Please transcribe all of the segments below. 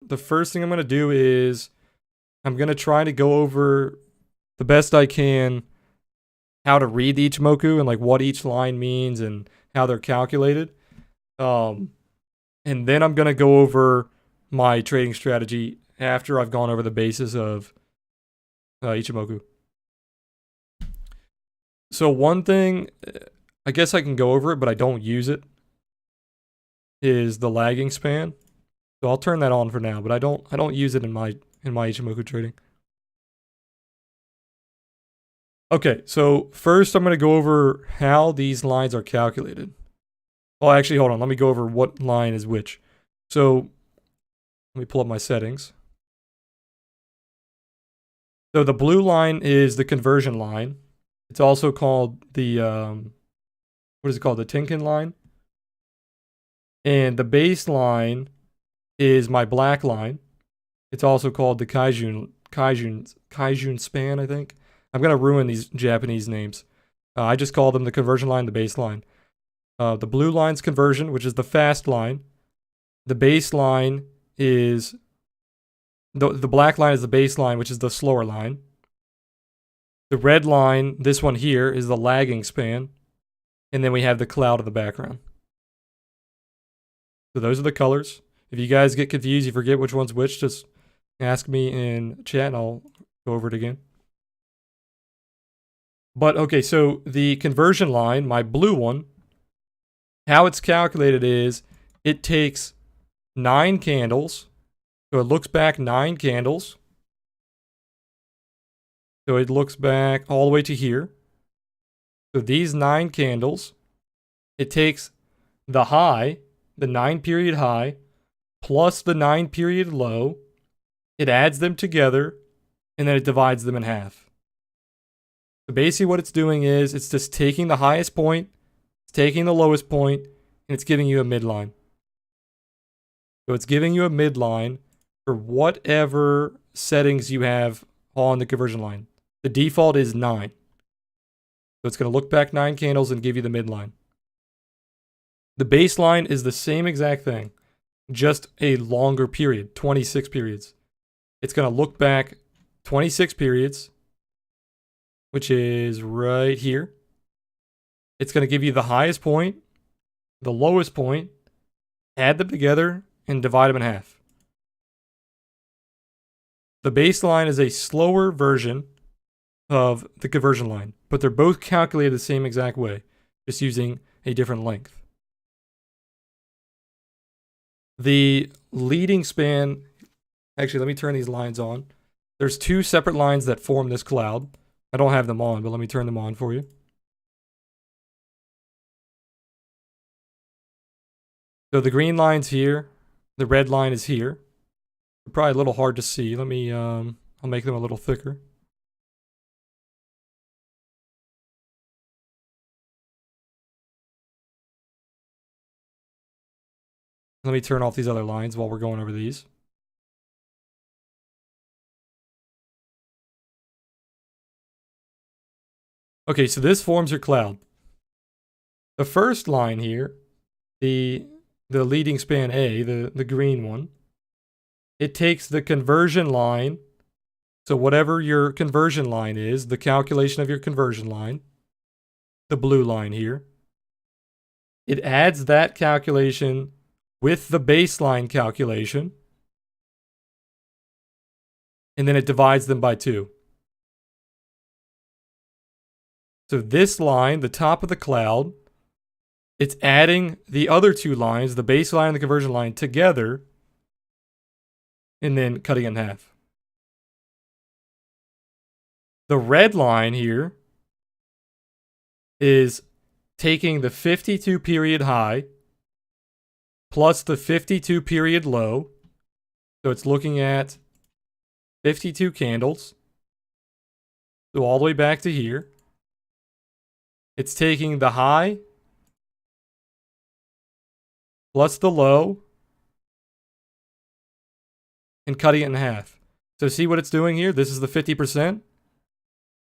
the first thing I'm going to do is I'm going to try to go over the best I can how to read the Ichimoku and like what each line means and how they're calculated. And then I'm going to go over my trading strategy after I've gone over the basis of Ichimoku. So one thing, I guess I can go over it, but I don't use it, is the lagging span. So I'll turn that on for now, but I don't use it in my Ichimoku trading. Okay, so first I'm going to go over how these lines are calculated. Oh, actually, hold on. Let me go over what line is which. So let me pull up my settings. So the blue line is the conversion line. It's also called the, what is it called? The Tenkan line. And the baseline is my black line. It's also called the Kaijun span, I think. I'm going to ruin these Japanese names. I just call them the conversion line, the baseline. The blue line's conversion, which is the fast line. The baseline is, the black line is the baseline, which is the slower line. The red line, this one here, is the lagging span. And then we have the cloud in the background. So those are the colors. If you guys get confused, you forget which one's which, just ask me in chat and I'll go over it again. But okay, so the conversion line, my blue one, how it's calculated is it takes 9 candles. So it looks back 9 candles. So it looks back all the way to here. So these 9 candles, it takes the high, the 9-period high, plus the 9-period low. It adds them together, and then it divides them in half. So basically what it's doing is it's just taking the highest point, it's taking the lowest point, and it's giving you a midline. So it's giving you a midline for whatever settings you have on the conversion line. The default is 9. So it's going to look back 9 candles and give you the midline. The baseline is the same exact thing, just a longer period, 26 periods. It's going to look back 26 periods, which is right here. It's going to give you the highest point, the lowest point, add them together, and divide them in half. The baseline is a slower version of the conversion line, but they're both calculated the same exact way, just using a different length. The leading span, actually, let me turn these lines on. There's 2 separate lines that form this cloud. I don't have them on, but let me turn them on for you. So the green line's here. The red line is here. They're probably a little hard to see. Let me, I'll make them a little thicker. Let me turn off these other lines while we're going over these. Okay, so this forms your cloud. The first line here, the leading span A, the green one, it takes the conversion line. So whatever your conversion line is, the calculation of your conversion line, the blue line here, it adds that calculation with the baseline calculation, and then it divides them by 2. So this line, the top of the cloud, it's adding the other 2 lines, the baseline and the conversion line, together, and then cutting it in half. The red line here is taking the 52-period high plus the 52-period low. So it's looking at 52 candles. So all the way back to here. It's taking the high plus the low and cutting it in half. So see what it's doing here? This is the 50%.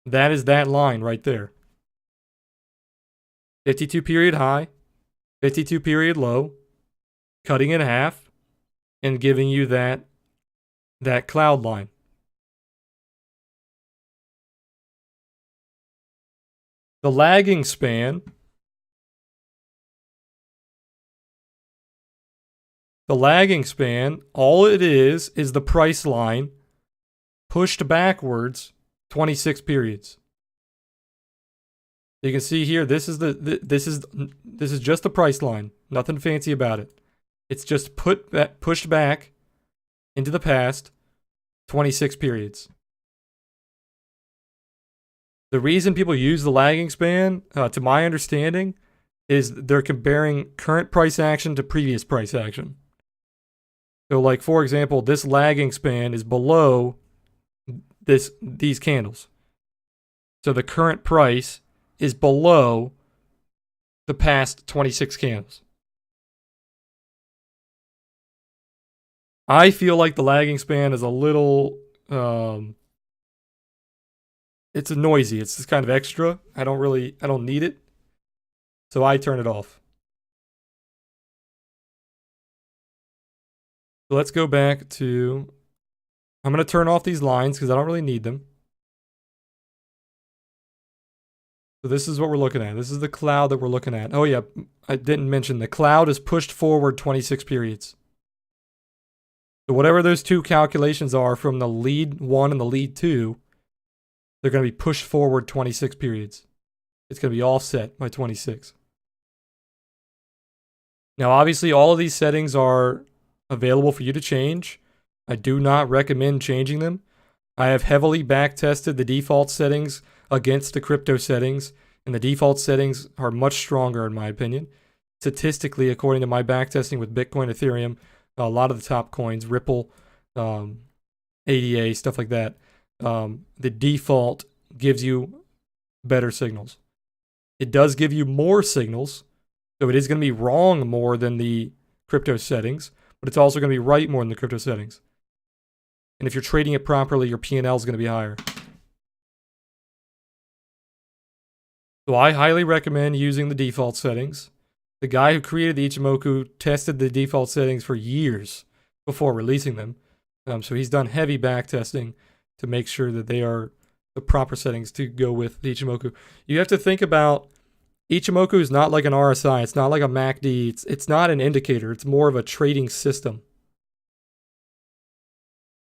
That is that line right there. 52-period high, 52-period low, cutting in half, and giving you that that cloud line. The lagging span, all it is the price line pushed backwards 26 periods. You can see here, this is just the price line. Nothing fancy about it. It's just pushed back into the past 26 periods. The reason people use the lagging span, to my understanding, is they're comparing current price action to previous price action. So, like, for example, this lagging span is below these candles. So the current price is below the past 26 candles. I feel like the lagging span is a little, it's noisy. It's just kind of extra. I don't need it. So I turn it off. So let's go back to, I'm going to turn off these lines because I don't really need them. So this is what we're looking at. This is the cloud that we're looking at. Oh yeah, I didn't mention the cloud is pushed forward 26 periods. So whatever those two calculations are from the lead 1 and the lead 2, they're going to be pushed forward 26 periods. It's going to be offset by 26. Now obviously all of these settings are available for you to change. I do not recommend changing them. I have heavily back tested the default settings against the crypto settings, and the default settings are much stronger in my opinion. Statistically, according to my back testing with Bitcoin, Ethereum, a lot of the top coins, Ripple, ADA, stuff like that, the default gives you better signals. It does give you more signals, so it is going to be wrong more than the crypto settings, but it's also going to be right more than the crypto settings. And if you're trading it properly, your P&L is going to be higher. So I highly recommend using the default settings. The guy who created the Ichimoku tested the default settings for years before releasing them. So he's done heavy back testing to make sure that they are the proper settings to go with the Ichimoku. You have to think about Ichimoku is not like an RSI. It's not like a MACD. It's not an indicator. It's more of a trading system.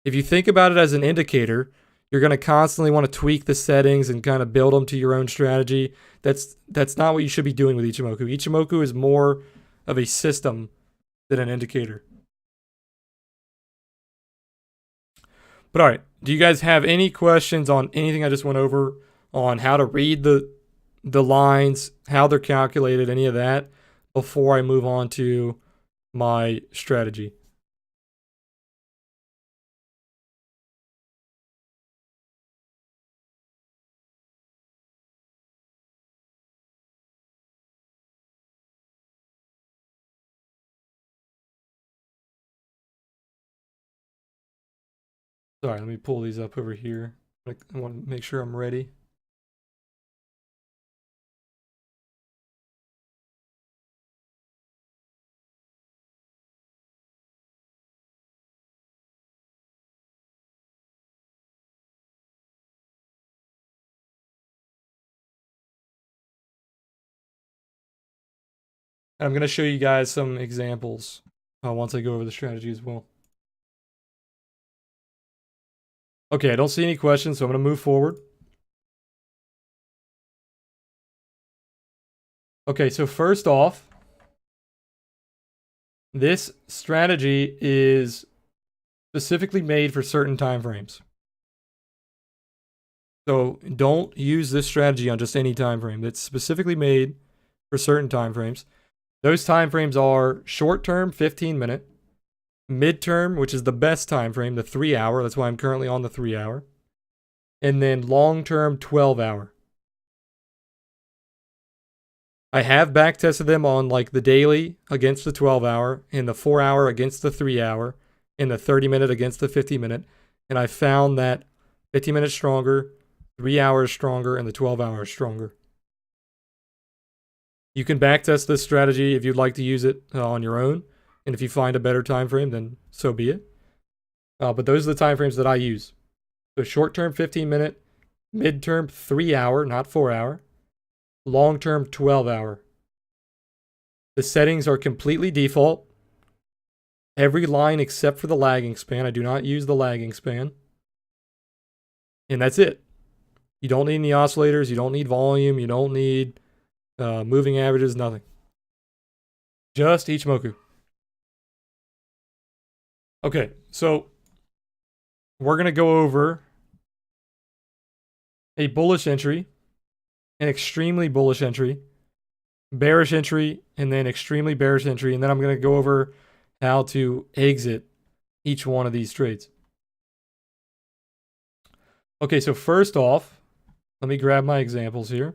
If you think about it as an indicator, you're going to constantly want to tweak the settings and kind of build them to your own strategy. That's not what you should be doing with Ichimoku. Ichimoku is more of a system than an indicator. But all right, do you guys have any questions on anything I just went over on how to read the lines, how they're calculated, any of that, before I move on to my strategy? Sorry, let me pull these up over here. I want to make sure I'm ready. I'm going to show you guys some examples once I go over the strategy as well. Okay, I don't see any questions, so I'm going to move forward. Okay, so first off, this strategy is specifically made for certain time frames. So don't use this strategy on just any time frame. It's specifically made for certain time frames. Those time frames are short-term, 15-minute, mid-term, which is the best time frame, the 3-hour. That's why I'm currently on the 3-hour. And then long-term, 12-hour. I have back tested them on like the daily against the 12-hour, and the 4-hour against the 3-hour, and the 30-minute against the 50-minute. And I found that 50 minutes stronger, 3 hours stronger, and the 12-hour is stronger. You can backtest this strategy if you'd like to use it on your own, and if you find a better time frame, then so be it. But those are the time frames that I use. So short-term 15-minute, mid-term 3-hour, not 4-hour, long-term 12-hour. The settings are completely default. Every line except for the lagging span. I do not use the lagging span. And that's it. You don't need any oscillators. You don't need volume. You don't need moving averages, nothing. Just Ichimoku. Okay, so we're going to go over a bullish entry, an extremely bullish entry, bearish entry, and then extremely bearish entry. And then I'm going to go over how to exit each one of these trades. Okay, so first off, let me grab my examples here.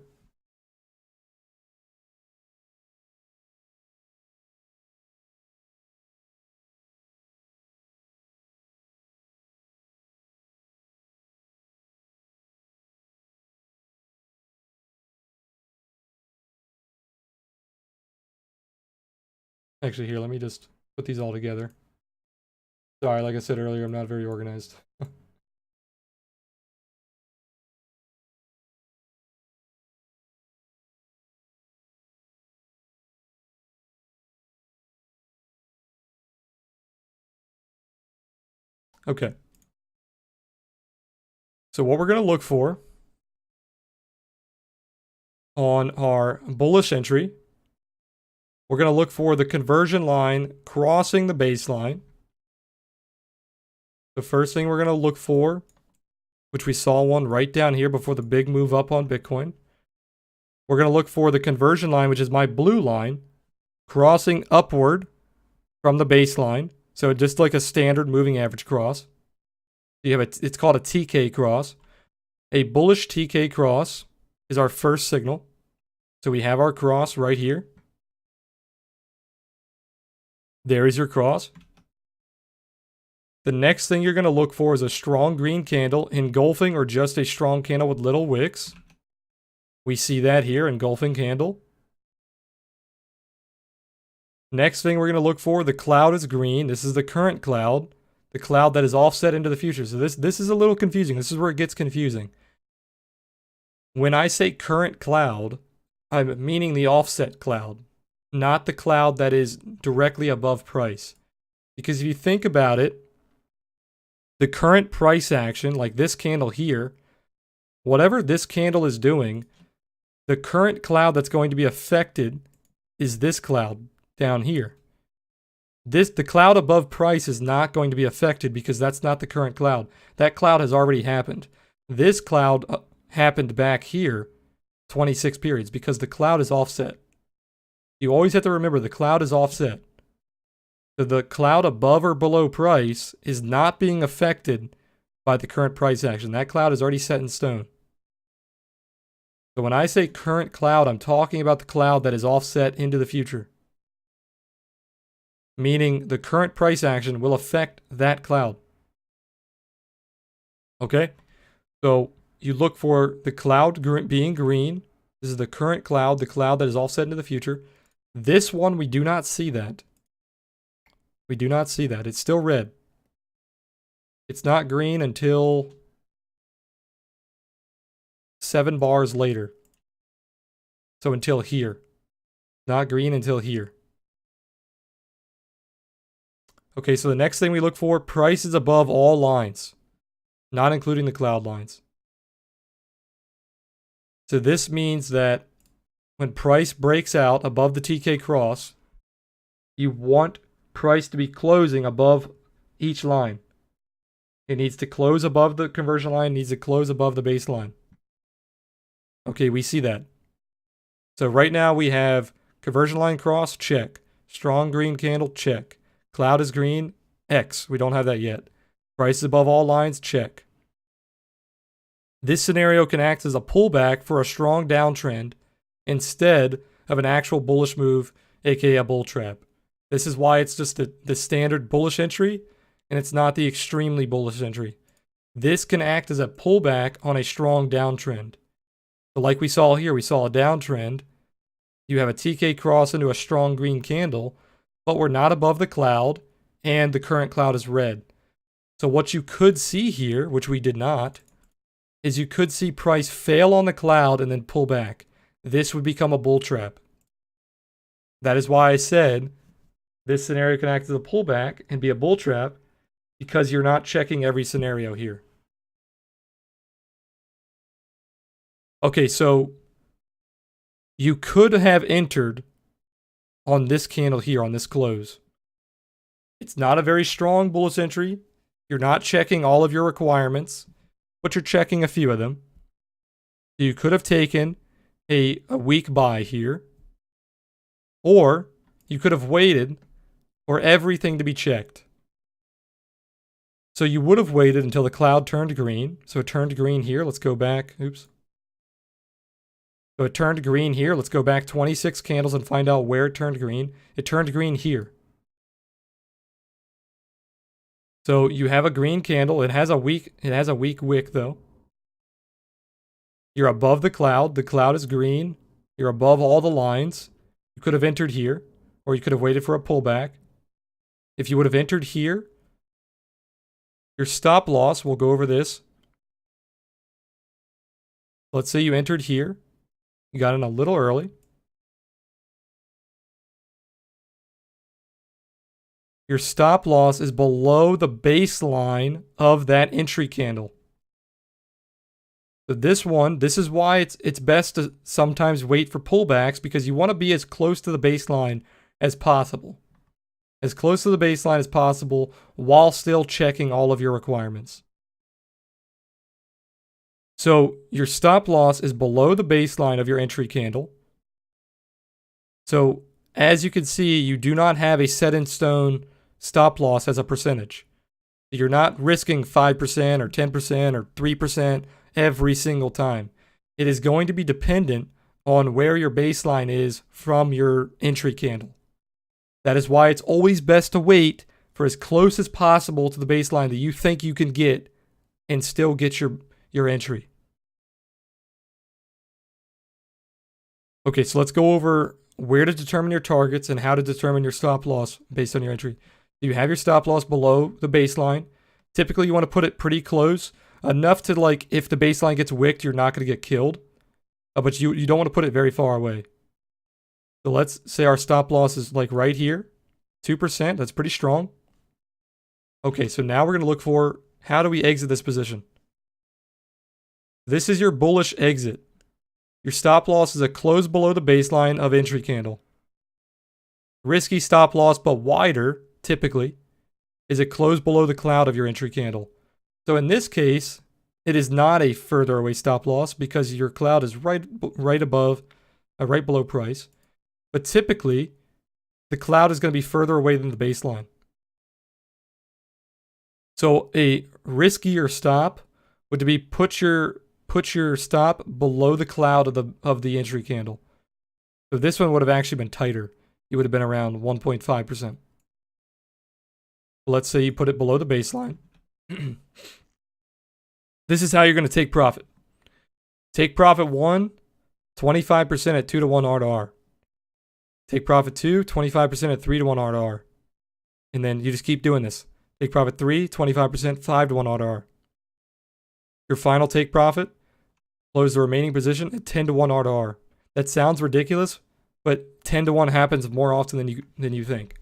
Actually, here, let me just put these all together. Sorry, like I said earlier, I'm not very organized. Okay. So what we're going to look for on our bullish entry, we're going to look for the conversion line crossing the baseline. The first thing we're going to look for, which we saw one right down here before the big move up on Bitcoin, we're going to look for the conversion line, which is my blue line, crossing upward from the baseline. So just like a standard moving average cross. You have it's called a TK cross. A bullish TK cross is our first signal. So we have our cross right here. There is your cross. The next thing you're going to look for is a strong green candle engulfing or just a strong candle with little wicks. We see that here, engulfing candle. Next thing we're going to look for, the cloud is green. This is the current cloud, the cloud that is offset into the future. So this is a little confusing. This is where it gets confusing. When I say current cloud, I'm meaning the offset cloud, not the cloud that is directly above price. Because if you think about it, the current price action, like this candle here, whatever this candle is doing, the current cloud that's going to be affected is this cloud down here. The cloud above price is not going to be affected because that's not the current cloud. That cloud has already happened. This cloud happened back here, 26 periods, because the cloud is offset. You always have to remember the cloud is offset. So the cloud above or below price is not being affected by the current price action. That cloud is already set in stone. So when I say current cloud, I'm talking about the cloud that is offset into the future. Meaning the current price action will affect that cloud. Okay? So you look for the cloud being green. This is the current cloud, the cloud that is offset into the future. This one, we do not see that. We do not see that. It's still red. It's not green until 7 bars later. So until here. Not green until here. Okay, so the next thing we look for, price is above all lines, not including the cloud lines. So this means that when price breaks out above the TK cross, you want price to be closing above each line. It needs to close above the conversion line, needs to close above the baseline. Okay, we see that. So right now we have conversion line cross, check. Strong green candle, check. Cloud is green, X. We don't have that yet. Price is above all lines, check. This scenario can act as a pullback for a strong downtrend instead of an actual bullish move, aka a bull trap. This is why it's just the standard bullish entry, and it's not the extremely bullish entry. This can act as a pullback on a strong downtrend. So like we saw here, we saw a downtrend. You have a TK cross into a strong green candle, but we're not above the cloud, and the current cloud is red. So what you could see here, which we did not, is you could see price fail on the cloud and then pull back. This would become a bull trap. That is why I said this scenario can act as a pullback and be a bull trap, because you're not checking every scenario here. Okay, so you could have entered on this candle here, on this close. It's not a very strong bullish entry. You're not checking all of your requirements, but you're checking a few of them. You could have taken a weak buy here, or you could have waited for everything to be checked. So you would have waited until the cloud turned green. So it turned green here. Let's go back. Oops. So it turned green here. Let's go back 26 candles and find out where it turned green. It turned green here. So you have a green candle. It has a weak wick though. You're above the cloud. The cloud is green. You're above all the lines. You could have entered here, or you could have waited for a pullback. If you would have entered here, your stop loss, we'll go over this. Let's say you entered here. You got in a little early. Your stop loss is below the baseline of that entry candle. So this is why it's best to sometimes wait for pullbacks, because you want to be as close to the baseline as possible. As close to the baseline as possible while still checking all of your requirements. So your stop loss is below the baseline of your entry candle. So as you can see, you do not have a set in stone stop loss as a percentage. You're not risking 5% or 10% or 3% every single time. It is going to be dependent on where your baseline is from your entry candle. That is why it's always best to wait for as close as possible to the baseline that you think you can get and still get your entry. Okay, so let's go over where to determine your targets and how to determine your stop loss based on your entry. You have your stop loss below the baseline. Typically, you want to put it pretty close, enough to, like, if the baseline gets wicked, you're not going to get killed. But you don't want to put it very far away. So let's say our stop loss is like right here, 2%. That's pretty strong. Okay, so now we're going to look for how do we exit this position. This is your bullish exit. Your stop loss is a close below the baseline of entry candle. Risky stop loss, but wider, typically, is a close below the cloud of your entry candle. So in this case, it is not a further away stop loss because your cloud is right below price. But typically, the cloud is going to be further away than the baseline. So a riskier stop would be put your stop below the cloud of the entry candle. So this one would have actually been tighter. It would have been around 1.5%. Let's say you put it below the baseline. This is how you're going to take profit. Take profit 1, 25% at 2 to 1 R to R. Take profit 2, 25% at 3 to 1 R to R. And then you just keep doing this. Take profit 3, 25%, 5 to 1 R to R. Your final take profit, close the remaining position at 10 to 1 R to R. That sounds ridiculous, but 10 to 1 happens more often than you think.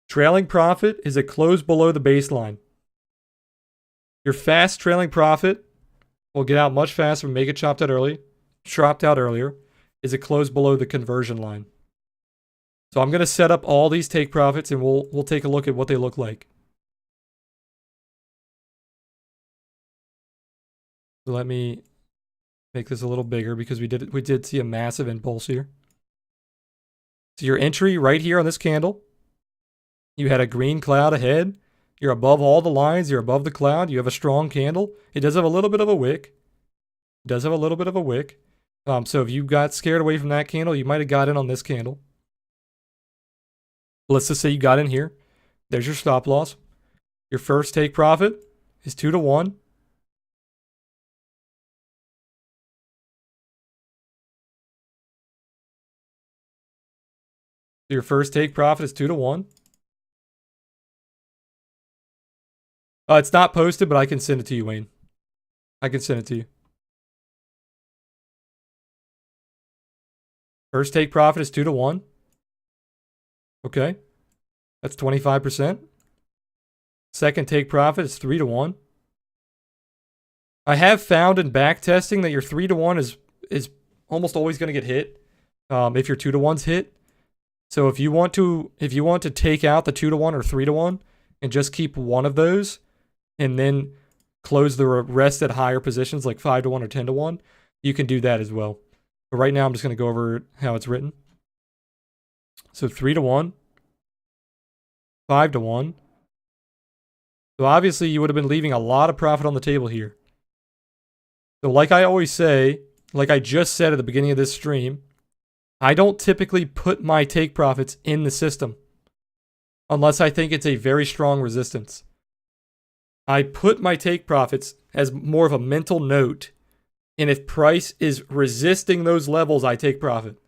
Trailing profit is a close below the baseline. Your fast trailing profit will get out much faster and make it chopped out earlier, is a close below the conversion line. So I'm going to set up all these take profits and we'll take a look at what they look like. So let me make this a little bigger because we did see a massive impulse here. So your entry right here on this candle, you had a green cloud ahead. You're above all the lines. You're above the cloud. You have a strong candle. It does have a little bit of a wick. So if you got scared away from that candle, you might have got in on this candle. Let's just say you got in here. There's your stop loss. Your first take profit is 2 to 1. Your first take profit is 2 to 1. It's not posted, but I can send it to you, Wayne. I can send it to you. First take profit is 2 to 1. Okay. That's 25%. Second take profit is 3 to 1. I have found in back testing that your 3 to 1 is almost always going to get hit if your 2 to 1's hit. So if you want to take out the 2 to 1 or 3 to 1 and just keep one of those and then close the rest at higher positions like 5 to 1 or 10 to 1, you can do that as well. But right now I'm just going to go over how it's written. So 3 to 1, 5 to 1. So obviously you would have been leaving a lot of profit on the table here. So like I always say, like I just said at the beginning of this stream, I don't typically put my take profits in the system unless I think it's a very strong resistance. I put my take profits as more of a mental note, and if price is resisting those levels, I take profit.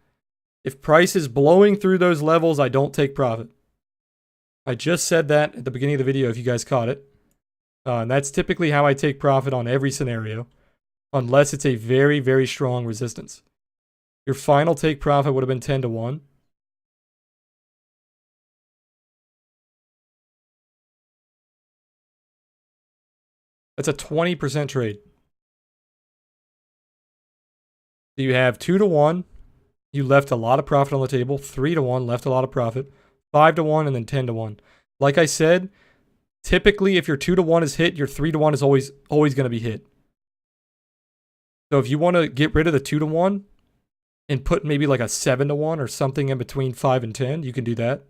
If price is blowing through those levels, I don't take profit. I just said that at the beginning of the video if you guys caught it. And that's typically how I take profit on every scenario, unless it's a very, very strong resistance. Your final take profit would have been 10 to 1. That's a 20% trade. So you have 2 to 1. You left a lot of profit on the table. 3 to 1, left a lot of profit. 5 to 1, and then 10 to 1. Like I said, typically if your 2 to 1 is hit, your 3 to 1 is always going to be hit. So if you want to get rid of the 2 to 1 and put maybe like a 7 to 1 or something in between 5 and 10, you can do that.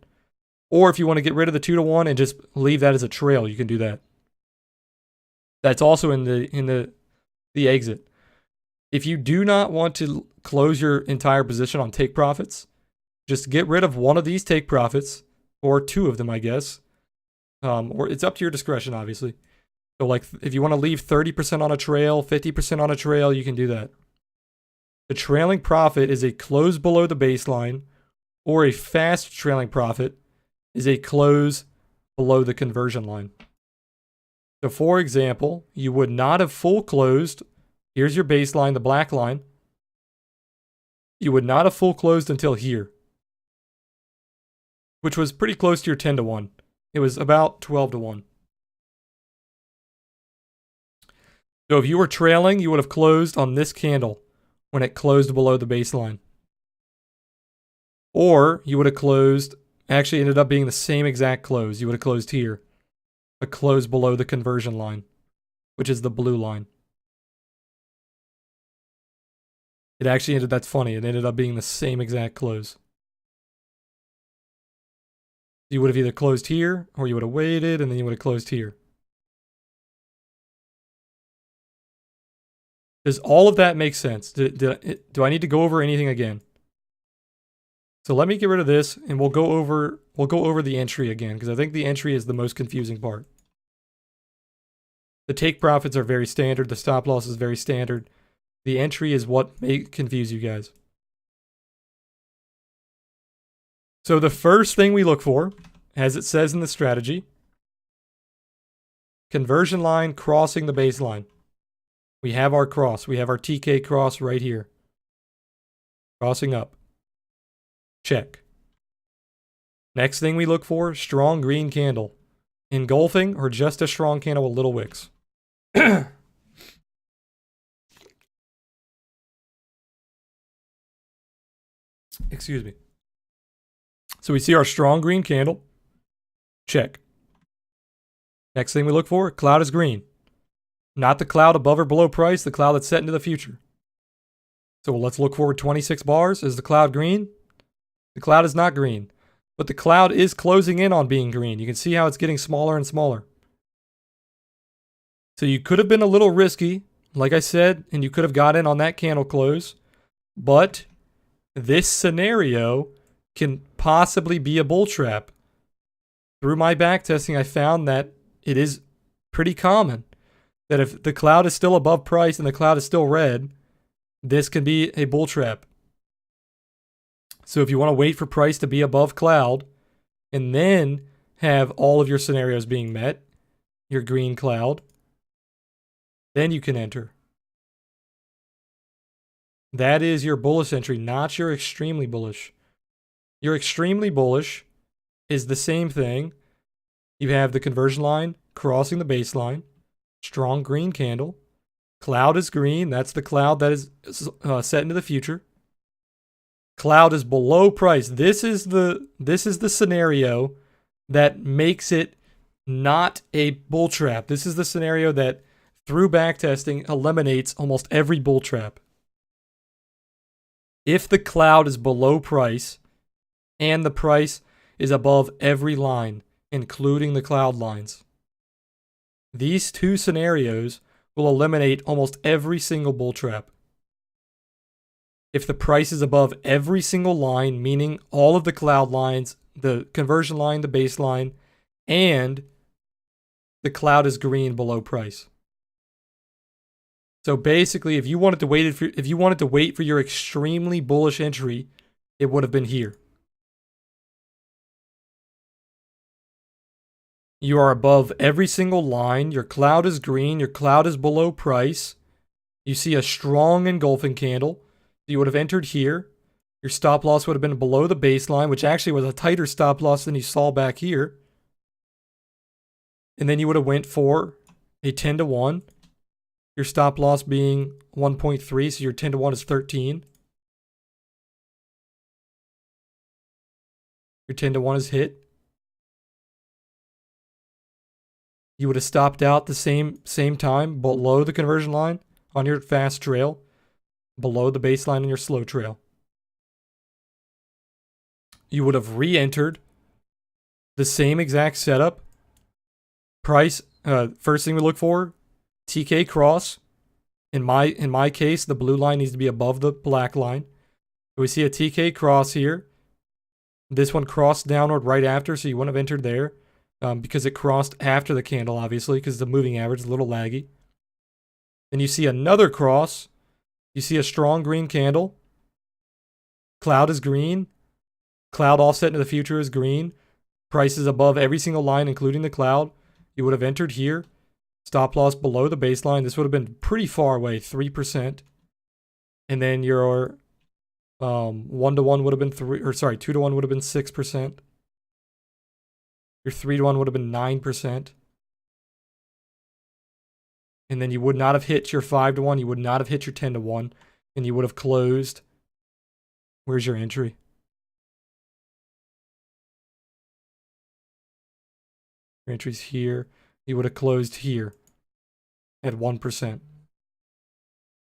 Or if you want to get rid of the 2 to 1 and just leave that as a trail, you can do that. That's also in the exit. If you do not want to close your entire position on take profits, just get rid of one of these take profits, or 2 of them, I guess. Or it's up to your discretion, obviously. So like if you want to leave 30% on a trail, 50% on a trail, you can do that. The trailing profit is a close below the baseline, or a fast trailing profit is a close below the conversion line. So for example, you would not have full closed. Here's your baseline, the black line. You would not have full closed until here, which was pretty close to your 10 to 1. It was about 12 to 1. So if you were trailing, you would have closed on this candle when it closed below the baseline. Or you would have closed, actually ended up being the same exact close. You would have closed here, a close below the conversion line, which is the blue line. It actually ended, that's funny, it ended up being the same exact close. You would have either closed here, or you would have waited, and then you would have closed here. Does all of that make sense? Do I need to go over anything again? So let me get rid of this, and we'll go over the entry again, because I think the entry is the most confusing part. The take profits are very standard. The stop loss is very standard. The entry is what may confuse you guys. So the first thing we look for, as it says in the strategy, conversion line crossing the baseline. We have our cross. We have our TK cross right here. Crossing up. Check. Next thing we look for, strong green candle. Engulfing or just a strong candle with little wicks. Excuse me. So we see our strong green candle. Check. Next thing we look for, cloud is green. Not the cloud above or below price, the cloud that's set into the future. So let's look forward 26 bars. Is the cloud green? The cloud is not green, but the cloud is closing in on being green. You can see how it's getting smaller and smaller. So you could have been a little risky, like I said, and you could have got in on that candle close, but this scenario can possibly be a bull trap. Through my back testing, I found that it is pretty common that if the cloud is still above price and the cloud is still red, this can be a bull trap. So if you want to wait for price to be above cloud and then have all of your scenarios being met, your green cloud. Then you can enter. That is your bullish entry, not your extremely bullish. Your extremely bullish is the same thing. You have the conversion line crossing the baseline, strong green candle. Cloud is green. That's the cloud that is set into the future. Cloud is below price. This is the scenario that makes it not a bull trap. This is the scenario that through backtesting eliminates almost every bull trap. If the cloud is below price and the price is above every line, including the cloud lines, these two scenarios will eliminate almost every single bull trap. If the price is above every single line, meaning all of the cloud lines, the conversion line, the baseline, and the cloud is green below price. So basically, if you wanted to wait for your extremely bullish entry, it would have been here. You are above every single line. Your cloud is green. Your cloud is below price. You see a strong engulfing candle. You would have entered here. Your stop loss would have been below the baseline, which actually was a tighter stop loss than you saw back here. And then you would have went for a 10 to 1. Your stop loss being 1.3, so your 10 to 1 is 13. Your 10 to 1 is hit. You would have stopped out the same time below the conversion line on your fast trail, below the baseline on your slow trail. You would have re-entered the same exact setup. Price, first thing we look for, TK Cross. In my case, the blue line needs to be above the black line. So we see a TK Cross here. This one crossed downward right after, so you wouldn't have entered there. Because it crossed after the candle, obviously, because the moving average is a little laggy. Then you see another cross. You see a strong green candle. Cloud is green. Cloud offset into the future is green. Price is above every single line, including the cloud. You would have entered here. Stop loss below the baseline. This would have been pretty far away, 3%. And then your 1 to 1 would have been 2 to 1 would have been 6%. Your 3 to 1 would have been 9%. And then you would not have hit your 5 to 1. You would not have hit your 10 to 1. And you would have closed. Where's your entry? Your entry's here. You would have closed here at 1%.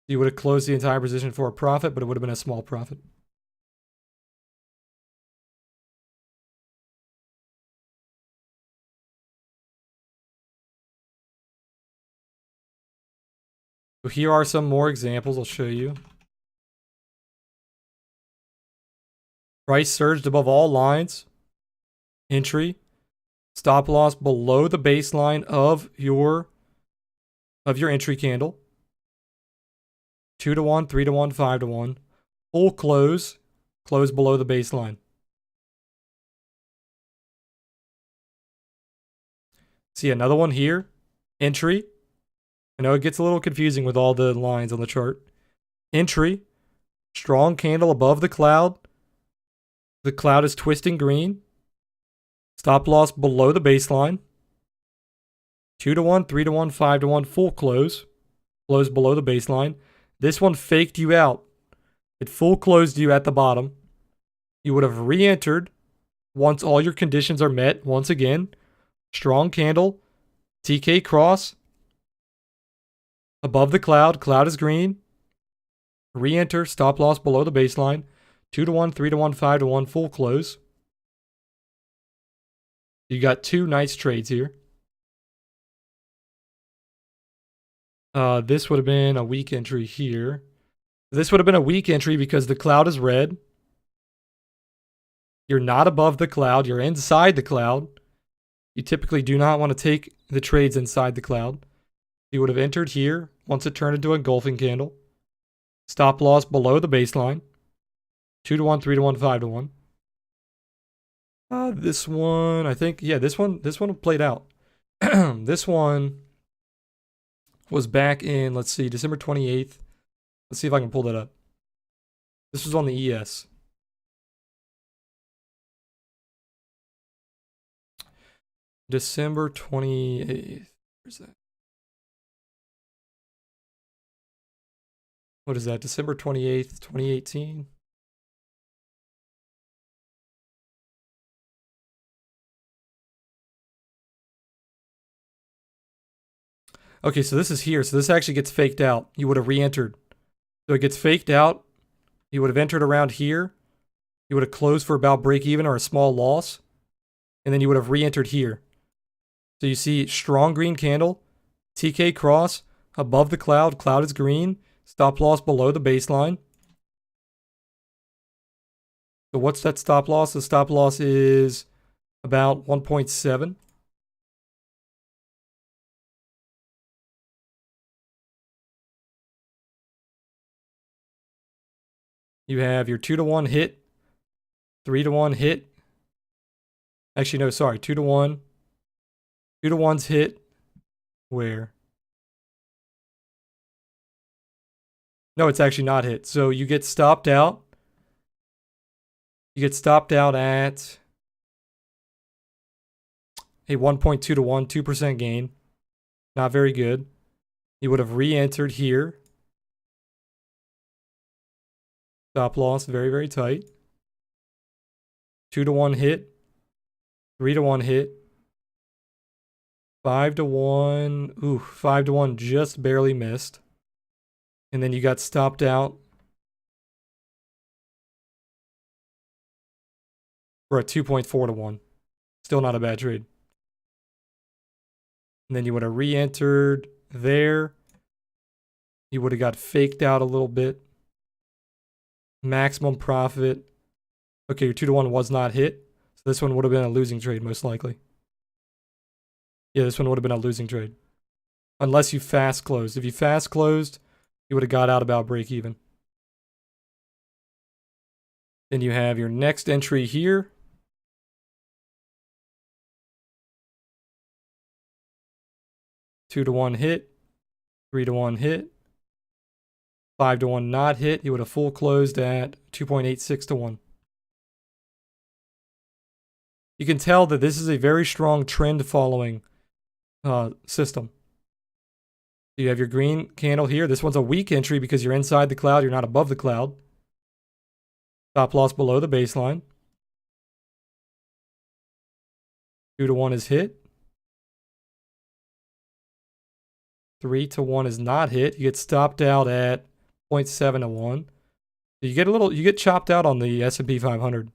You would have closed the entire position for a profit, but it would have been a small profit. So here are some more examples I'll show you. Price surged above all lines. Entry. Stop loss below the baseline of your entry candle. 2 to 1, 3 to 1, 5 to 1. Full close. Close below the baseline. See another one here. Entry. I know it gets a little confusing with all the lines on the chart. Entry. Strong candle above the cloud. The cloud is twisting green. Stop loss below the baseline. 2 to 1, 3 to 1, 5 to 1, full close. Close below the baseline. This one faked you out. It full closed you at the bottom. You would have re-entered once all your conditions are met. Once again, strong candle, TK Cross. Above the cloud, cloud is green. Re-enter, stop loss below the baseline. 2 to 1, 3 to 1, 5 to 1, full close. You got two nice trades here. This would have been a weak entry here. This would have been a weak entry because the cloud is red. You're not above the cloud. You're inside the cloud. You typically do not want to take the trades inside the cloud. You would have entered here once it turned into an engulfing candle. Stop loss below the baseline. 2 to 1, 3 to 1, 5 to 1. This one, I think, yeah, this one played out. This one was back in, let's see, December 28th. Let's see if I can pull that up. This was on the ES. December 28th. Where's that? What is that? December 28th, 2018? Okay, so this is here. So this actually gets faked out. You would have re-entered. So it gets faked out. You would have entered around here. You would have closed for about break even or a small loss. And then you would have re-entered here. So you see strong green candle, TK cross, above the cloud. Cloud is green. Stop loss below the baseline. So what's that stop loss? The stop loss is about 1.7. You have your 2-to-1 hit, 3-to-1 hit. Actually, no, sorry, 2-to-1. 2-to-1's hit. Where? No, it's actually not hit. So you get stopped out. You get stopped out at a 1.2-to-1, 2% gain. Not very good. You would have re-entered here. Stop loss, very, very tight. 2-to-1 hit. 3-to-1 hit. 5-to-1. Ooh, 5-to-1 just barely missed. And then you got stopped out for a 2.4-to-1. Still not a bad trade. And then you would have re-entered there. You would have got faked out a little bit. Maximum profit. Okay, your 2-to-1 was not hit. So this one would have been a losing trade, most likely. Yeah, this one would have been a losing trade. Unless you fast closed. If you fast closed, you would have got out about break even. Then you have your next entry here. Two-to-1 hit. 3-to-1 hit. 5-to-1 not hit. You would have full closed at 2.86-to-1. You can tell that this is a very strong trend following system. You have your green candle here. This one's a weak entry because you're inside the cloud. You're not above the cloud. Stop loss below the baseline. 2-to-1 is hit. 3-to-1 is not hit. You get stopped out at 0.7-to-1. You get chopped out on the S&P 500.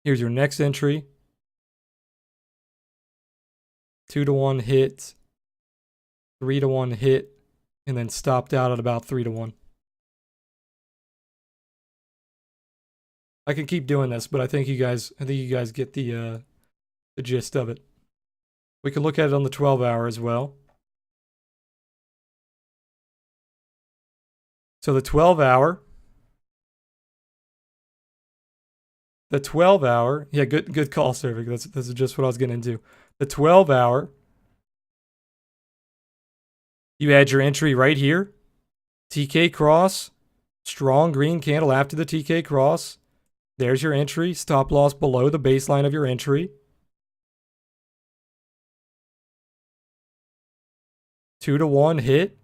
Here's your next entry. 2-to-1 hit. 3-to-1 hit. And then stopped out at about 3-to-1. I can keep doing this, but I think you guys get the gist of it. We can look at it on the 12-hour as well. So the 12-hour. The 12-hour. Yeah, good call, Servic. This is just what I was getting into. The 12-hour. You had your entry right here. TK cross. Strong green candle after the TK cross. There's your entry. Stop loss below the baseline of your entry. 2-to-1 hit.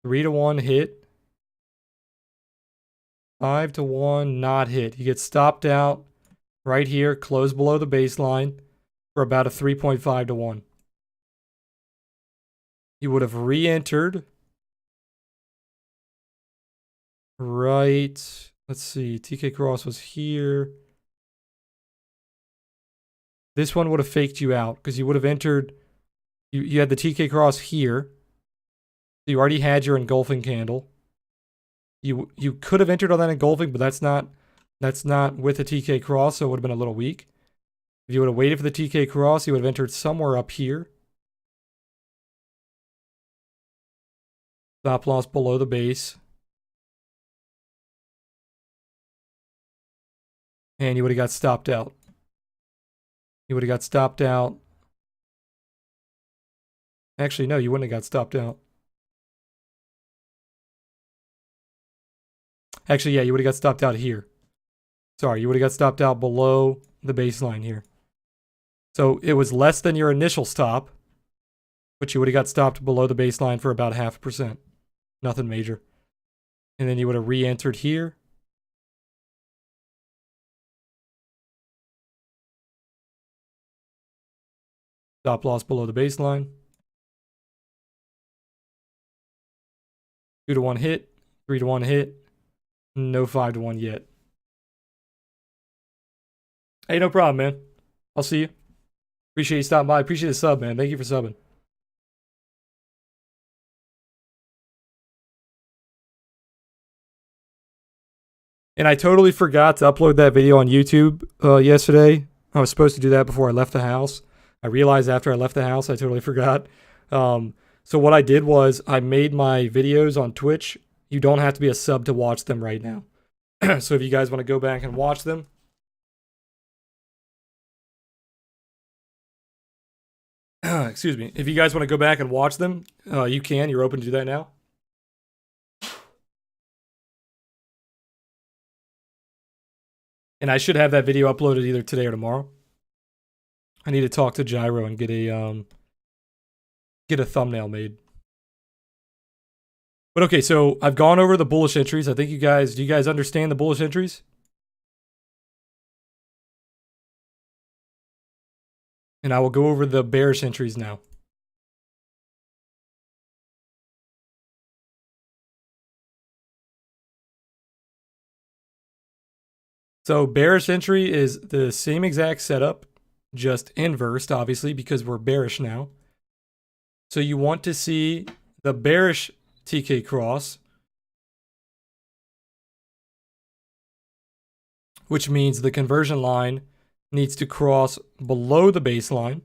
3-to-1 hit. 5-to-1 not hit. You get stopped out right here. Close below the baseline for about a 3.5-to-1. You would have re-entered. Right. Let's see. TK Cross was here. This one would have faked you out because you would have entered. You had the TK Cross here. So you already had your engulfing candle. You could have entered on that engulfing, but that's not with the TK Cross, so it would have been a little weak. If you would have waited for the TK Cross, you would have entered somewhere up here. Stop loss below the base. And you would have got stopped out. You would have got stopped out. Actually, no, you wouldn't have got stopped out. Actually, yeah, you would have got stopped out here. Sorry, you would have got stopped out below the baseline here. So it was less than your initial stop, but you would have got stopped below the baseline for about 0.5%. Nothing major. And then you would have re-entered here. Stop loss below the baseline. 2-to-1 hit, 3-to-1 hit, no 5-to-1 yet. Hey, no problem, man. I'll see you. Appreciate you stopping by. Appreciate the sub, man. Thank you for subbing. And I totally forgot to upload that video on YouTube yesterday. I was supposed to do that before I left the house. I realized after I left the house, I totally forgot. So what I did was I made my videos on Twitch. You don't have to be a sub to watch them right now. So if you guys want to go back and watch them, excuse me. If you guys want to go back and watch them, you can. You're open to do that now. And I should have that video uploaded either today or tomorrow. I need to talk to Gyro and get a thumbnail made. But okay, so I've gone over the bullish entries. I think do you guys understand the bullish entries? And I will go over the bearish entries now. So bearish entry is the same exact setup, just inversed, obviously, because we're bearish now. So you want to see the bearish TK cross, which means the conversion line needs to cross below the baseline.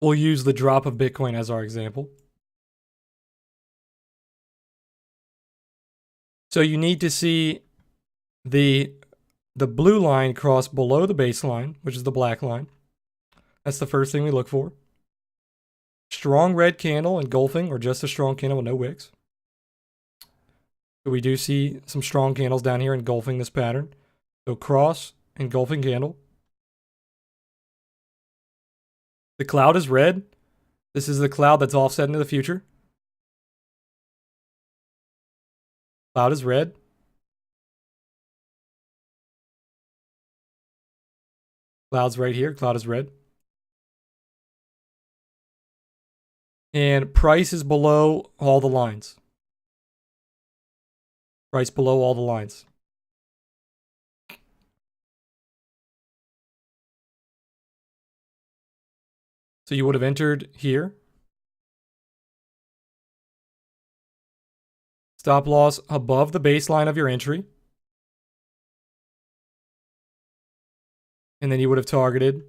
We'll use the drop of Bitcoin as our example. So you need to see the blue line cross below the baseline, which is the black line. That's the first thing we look for. Strong red candle engulfing, or just a strong candle with no wicks. So we do see some strong candles down here engulfing this pattern. So cross, engulfing candle. The cloud is red. This is the cloud that's offset into the future. Cloud is red. Cloud's right here. Cloud is red. And price is below all the lines. Price below all the lines. So you would have entered here. Stop loss above the baseline of your entry. And then you would have targeted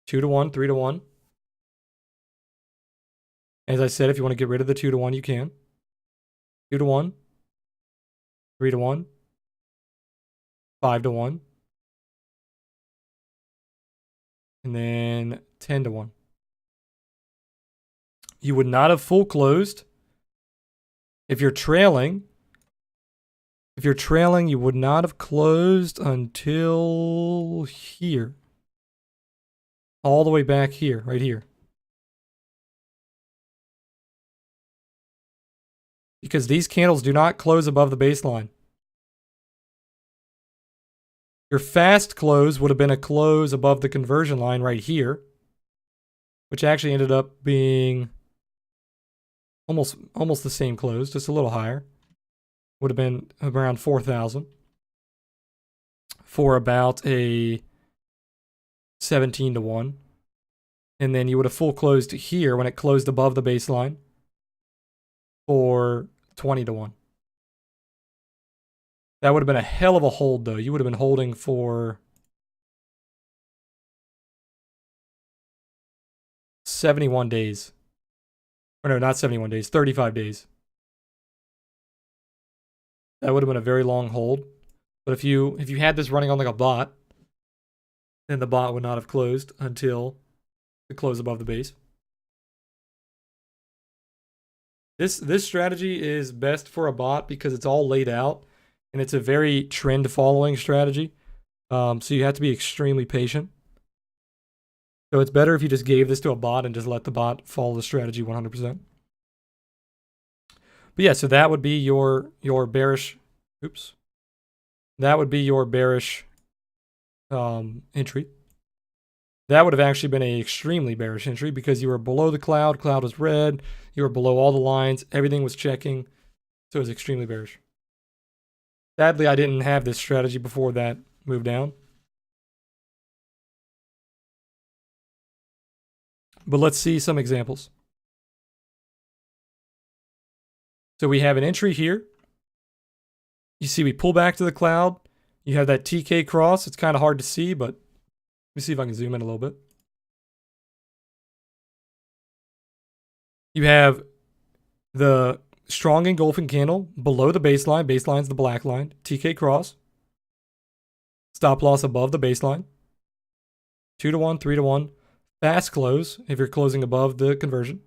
2-to-1, 3-to-1. As I said, if you want to get rid of the 2-to-1, you can. 2-to-1, 3-to-1, 5-to-1, and then 10-to-1. You would not have full closed. If you're trailing, you would not have closed until here. All the way back here, right here. Because these candles do not close above the baseline. Your fast close would have been a close above the conversion line right here, which actually ended up being almost the same close, just a little higher. Would have been around 4,000 for about a 17-to-1. And then you would have full closed here when it closed above the baseline for 20-to-1. That would have been a hell of a hold, though. You would have been holding for 71 days. Or no, not 71 days, 35 days. That would have been a very long hold. But if you had this running on like a bot, then the bot would not have closed until the close above the base. This strategy is best for a bot because it's all laid out and it's a very trend following strategy. So you have to be extremely patient. So it's better if you just gave this to a bot and just let the bot follow the strategy 100%. But yeah, so that would be your bearish. Oops. That would be your bearish entry. That would have actually been an extremely bearish entry because you were below the cloud. Cloud was red. You were below all the lines. Everything was checking. So it was extremely bearish. Sadly, I didn't have this strategy before that move down. But let's see some examples. So we have an entry here. You see we pull back to the cloud. You have that TK cross. It's kind of hard to see, but let me see if I can zoom in a little bit. You have the strong engulfing candle below the baseline. Baseline's the black line. TK cross. Stop loss above the baseline. 2 to 1, 3 to 1. Fast close if you're closing above the conversion.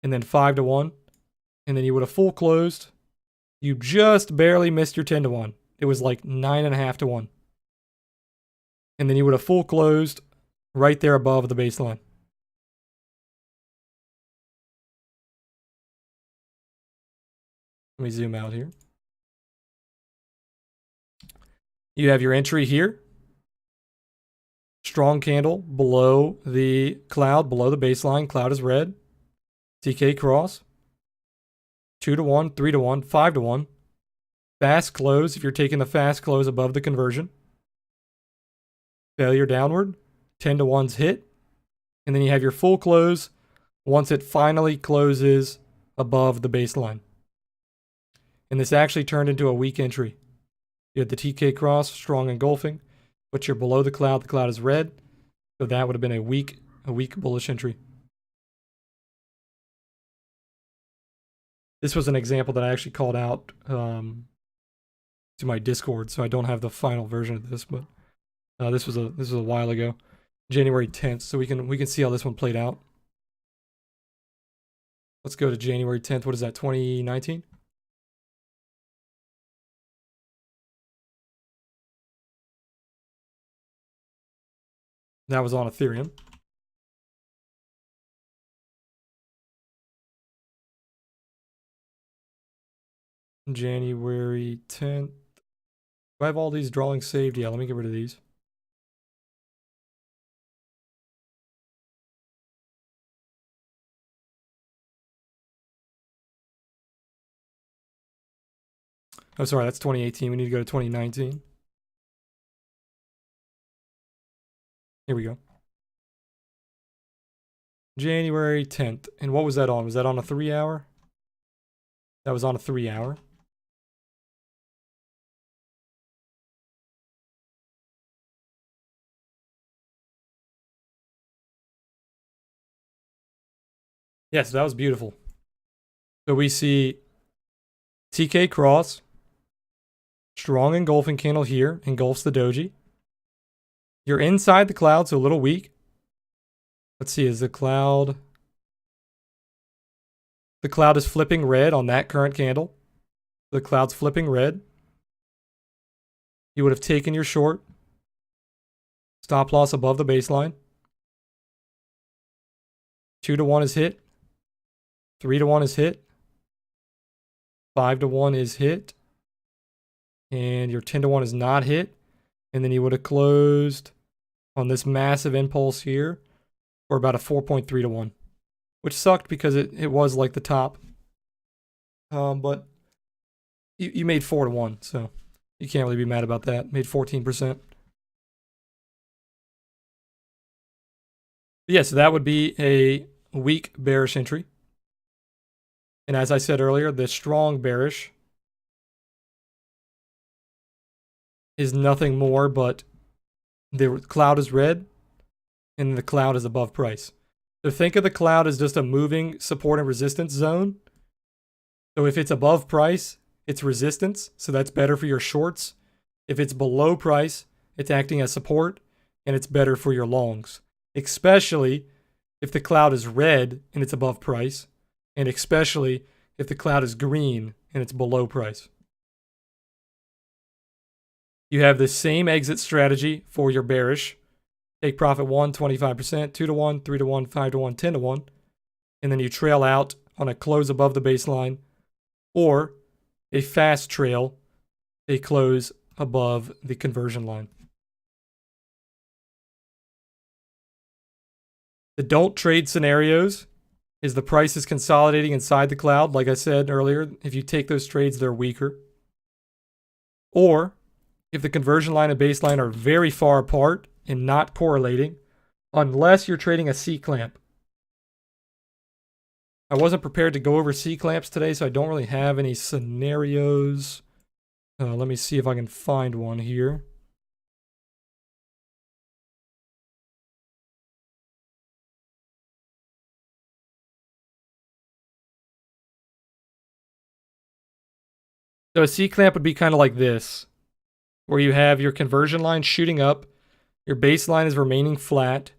And then 5 to 1. And then you would have full closed. You just barely missed your 10 to 1. It was like 9.5 to 1. And then you would have full closed right there above the baseline. Let me zoom out here. You have your entry here. Strong candle below the cloud, below the baseline. Cloud is red. TK cross. 2 to 1, 3 to 1, 5 to 1. Fast close if you're taking the fast close above the conversion. Failure downward. 10 to 1's hit. And then you have your full close once it finally closes above the baseline. And this actually turned into a weak entry. You had the TK cross, strong engulfing, but you're below the cloud. The cloud is red. So that would have been a weak bullish entry. This was an example that I actually called out to my Discord, so I don't have the final version of this, but this was a while ago, January 10th. So we can see how this one played out. Let's go to January 10th. What is that? 2019. That was on Ethereum. January 10th. Do I have all these drawings saved? Yeah, let me get rid of these. Oh, sorry, that's 2018. We need to go to 2019. Here we go. January 10th. And what was that on? Was that on a 3-hour? That was on a 3-hour. Yes, that was beautiful. So we see TK cross, strong engulfing candle here, engulfs the doji. You're inside the cloud, so a little weak. Let's see, is the cloud is flipping red on that current candle. The cloud's flipping red. You would have taken your short. Stop loss above the baseline. 2 to 1 is hit. 3 to 1 is hit. 5 to 1 is hit. And your 10 to 1 is not hit. And then you would have closed on this massive impulse here for about a 4.3 to 1. Which sucked because it was like the top. But you made 4 to 1, so you can't really be mad about that. Made 14%. But yeah, so that would be a weak bearish entry. And as I said earlier, the strong bearish is nothing more but the cloud is red and the cloud is above price. So think of the cloud as just a moving support and resistance zone. So if it's above price, it's resistance, so that's better for your shorts. If it's below price, it's acting as support, and it's better for your longs, especially if the cloud is red and it's above price, and especially if the cloud is green and it's below price. You have the same exit strategy for your bearish. Take profit 1, 25%, 2 to 1, 3 to 1, 5 to 1, 10 to 1, and then you trail out on a close above the baseline, or a fast trail, a close above the conversion line. The don't trade scenarios is the price is consolidating inside the cloud. Like I said earlier, if you take those trades, they're weaker. Or if the conversion line and baseline are very far apart and not correlating, unless you're trading a C-clamp. I wasn't prepared to go over C-clamps today, so I don't really have any scenarios. Let me see if I can find one here. So a C-clamp would be kind of like this, where you have your conversion line shooting up, your baseline is remaining flat,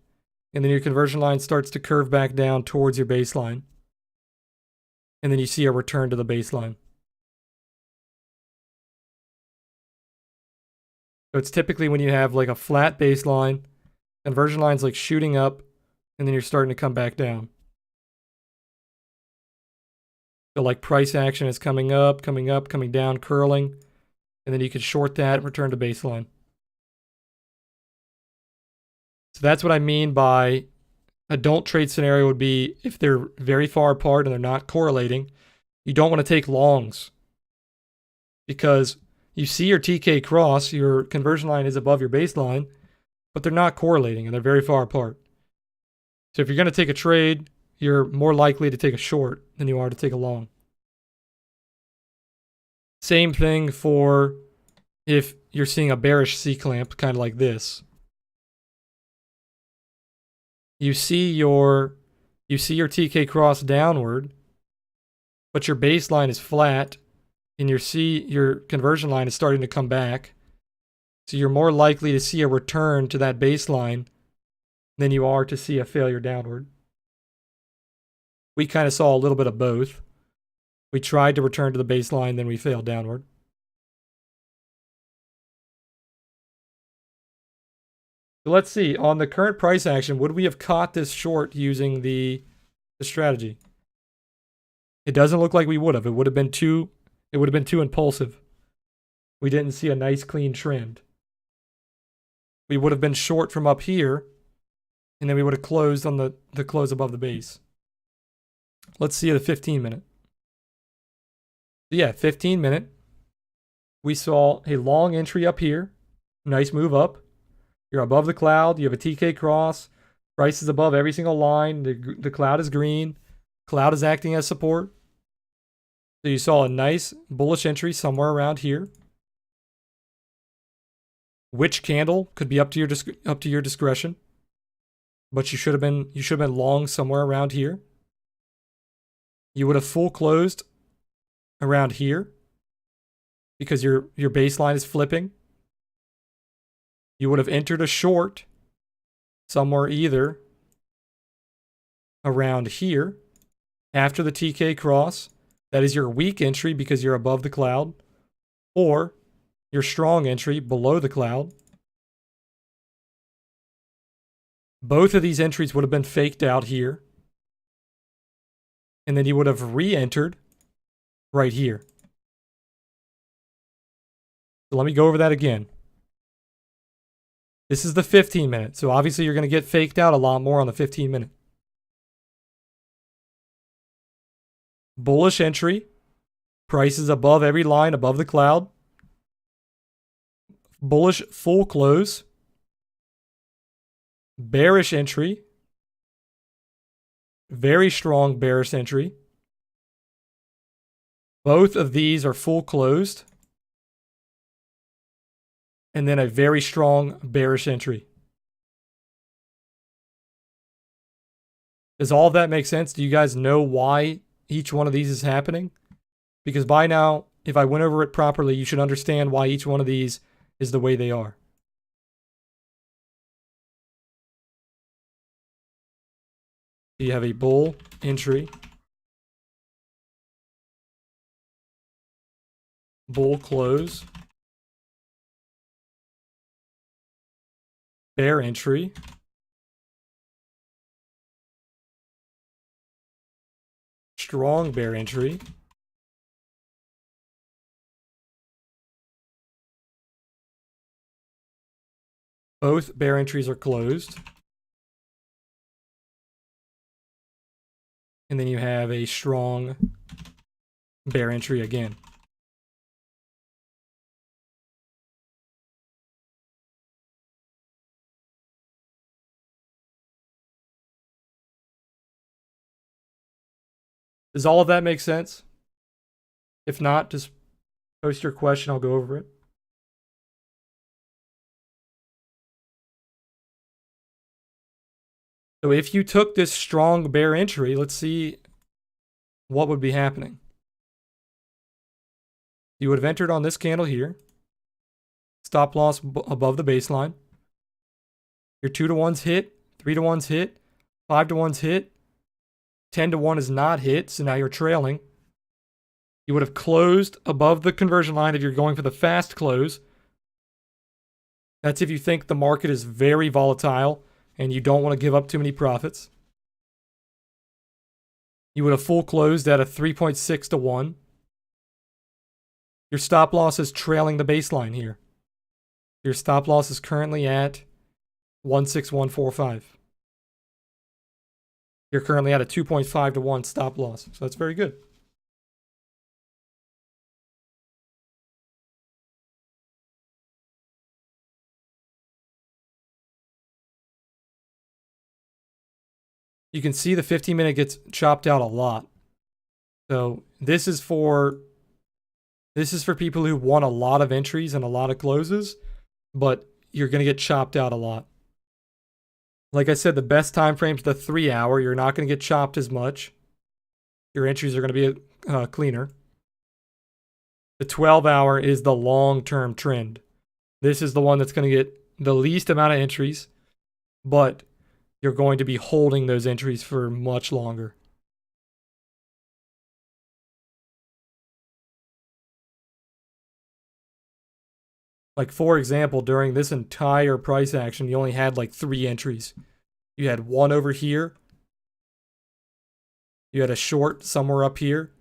and then your conversion line starts to curve back down towards your baseline. And then you see a return to the baseline. So it's typically when you have like a flat baseline, conversion line's like shooting up, and then you're starting to come back down. So like price action is coming up, coming down, curling, and then you can short that and return to baseline. So that's what I mean by a don't trade scenario would be if they're very far apart and they're not correlating, you don't want to take longs because you see your TK cross, your conversion line is above your baseline, but they're not correlating and they're very far apart. So if you're going to take a trade, you're more likely to take a short than you are to take a long. Same thing for if you're seeing a bearish C-clamp, kind of like this. You see your TK cross downward, but your baseline is flat, and your conversion line is starting to come back. So you're more likely to see a return to that baseline than you are to see a failure downward. We kind of saw a little bit of both. We tried to return to the baseline, then we failed downward. So let's see, on the current price action, would we have caught this short using the strategy? It doesn't look like we would have. It would have been too impulsive. We didn't see a nice clean trend. We would have been short from up here, and then we would have closed on the close above the base. Let's see the 15-minute. Yeah, 15-minute. We saw a long entry up here. Nice move up. You're above the cloud. You have a TK cross. Price is above every single line. The cloud is green. Cloud is acting as support. So you saw a nice bullish entry somewhere around here. Which candle could be up to your discretion. But you should have been long somewhere around here. You would have full closed around here because your baseline is flipping. You would have entered a short somewhere either around here after the TK cross. That is your weak entry because you're above the cloud, or your strong entry below the cloud. Both of these entries would have been faked out here. And then you would have re-entered right here. So let me go over that again. This is the 15-minute. So obviously you're going to get faked out a lot more on the 15-minute. Bullish entry. Price is above every line, above the cloud. Bullish full close. Bearish entry. Very strong bearish entry. Both of these are full closed. And then a very strong bearish entry. Does all of that make sense? Do you guys know why each one of these is happening? Because by now, if I went over it properly, you should understand why each one of these is the way they are. You have a bull entry, bull close, bear entry, strong bear entry, both bear entries are closed, and then you have a strong bear entry again. Does all of that make sense? If not, just post your question, I'll go over it. So if you took this strong bear entry, let's see what would be happening. You would have entered on this candle here. Stop loss above the baseline. Your 2-to-1's hit, 3-to-1's hit, 5-to-1's hit, 10-to-1 is not hit, so now you're trailing. You would have closed above the conversion line if you're going for the fast close. That's if you think the market is very volatile and you don't want to give up too many profits. You would have full closed at a 3.6-to-1. Your stop loss is trailing the baseline here. Your stop loss is currently at 16145. You're currently at a 2.5-to-1 stop loss, so that's very good. You can see the 15-minute gets chopped out a lot. So this is for people who want a lot of entries and a lot of closes, but you're going to get chopped out a lot. Like I said, the best time frame is the 3-hour. You're not going to get chopped as much. Your entries are going to be cleaner. The 12-hour is the long-term trend. This is the one that's going to get the least amount of entries, but you're going to be holding those entries for much longer. Like, for example, during this entire price action, you only had like 3 entries. You had one over here. You had a short somewhere up here.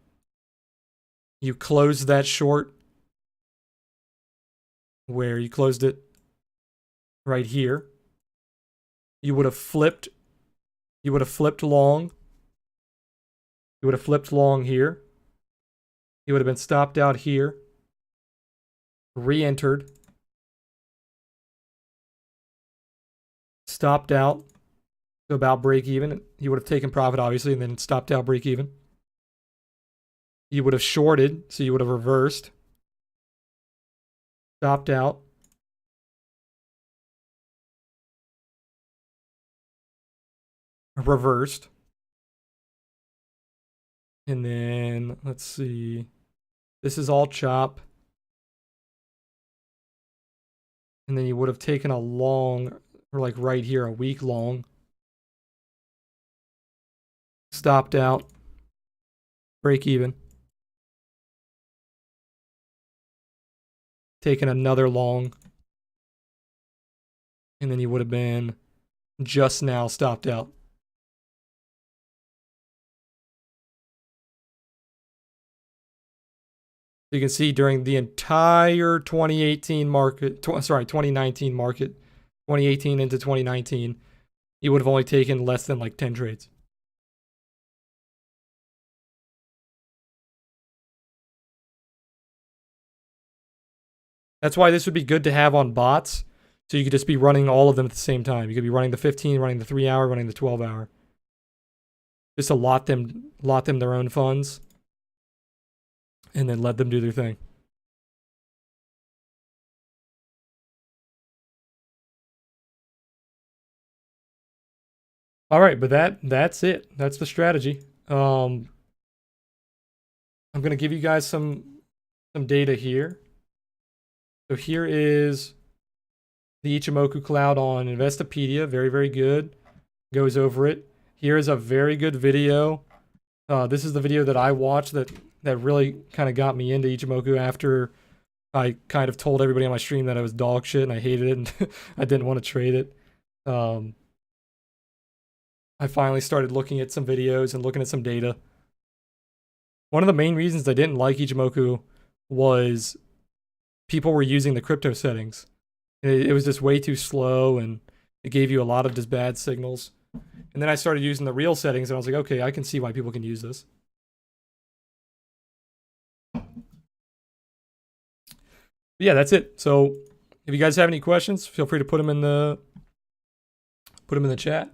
You closed that short where you closed it right here. You would have flipped. You would have flipped long. You would have flipped long here. You would have been stopped out here. Re-entered. Stopped out to about break even. You would have taken profit, obviously, and then stopped out break even. You would have shorted, so you would have reversed. Stopped out. Reversed. And then, let's see. This is all chop. And then you would have taken a long, or like right here, a week long. Stopped out. Break even. Taken another long. And then you would have been just now stopped out. You can see during the entire 2018 market, 2019 market, 2018 into 2019, you would have only taken less than like 10 trades. That's why this would be good to have on bots. So you could just be running all of them at the same time. You could be running the 15, running the 3-hour, running the 12-hour. Just to lot them their own funds. And then let them do their thing. All right, but that's it. That's the strategy. I'm going to give you guys some some data here. So here is the Ichimoku cloud on Investopedia. Very, very good. Goes over it. Here is a very good video. This is the video that I watched that really kind of got me into Ichimoku after I kind of told everybody on my stream that I was dog shit and I hated it and I didn't want to trade it. I finally started looking at some videos and looking at some data. One of the main reasons I didn't like Ichimoku was people were using the crypto settings. It was just way too slow and it gave you a lot of just bad signals. And then I started using the real settings and I was like, okay, I can see why people can use this. But yeah, that's it. So if you guys have any questions, feel free to put them in the chat.